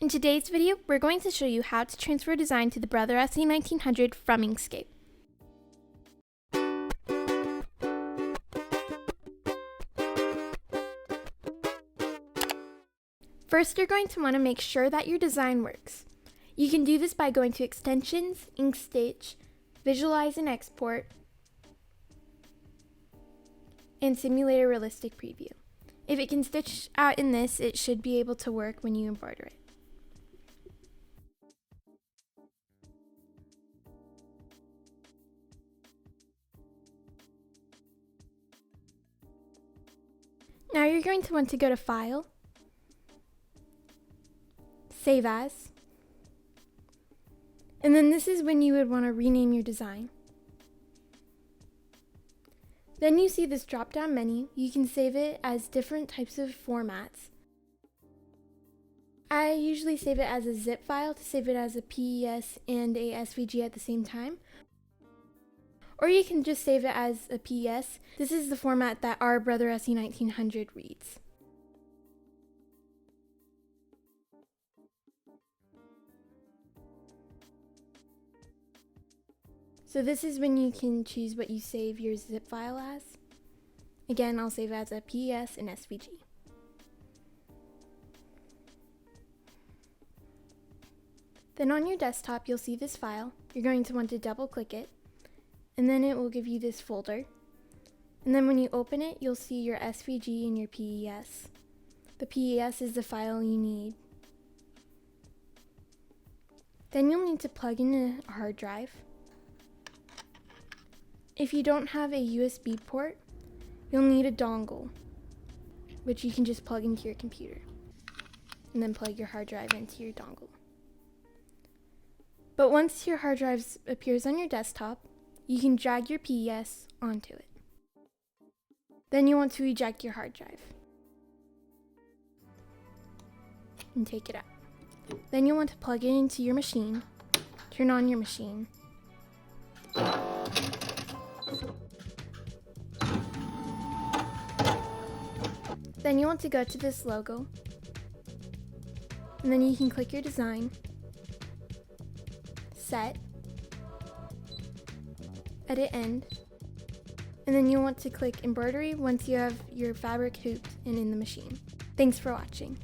In today's video, we're going to show you how to transfer design to the Brother SE1900 from Inkscape. First, you're going to want to make sure that your design works. You can do this by going to Extensions, Inkscape, Visualize and Export, and Simulate a Realistic Preview. If it can stitch out in this, it should be able to work when you embroider it. Now you're going to want to go to File, Save As, and then this is when you would want to rename your design. Then you see this drop-down menu. You can save it as different types of formats. I usually save it as a zip file to save it as a PES and a SVG at the same time. Or you can just save it as a PES. This is the format that our Brother SE1900 reads. So this is when you can choose what you save your zip file as. Again, I'll save it as a PES and SVG. Then on your desktop, you'll see this file. You're going to want to double click it, and then it will give you this folder. And then when you open it, you'll see your SVG and your PES. The PES is the file you need. Then you'll need to plug in a hard drive. If you don't have a USB port, you'll need a dongle, which you can just plug into your computer, and then plug your hard drive into your dongle. But once your hard drive appears on your desktop, you can drag your PES onto it. Then you want to eject your hard drive and take it out. Then you'll want to plug it into your machine, turn on your machine. Then you want to go to this logo, and then you can click your design, set, edit end, and then you want to click embroidery once you have your fabric hooped and in the machine. Thanks for watching.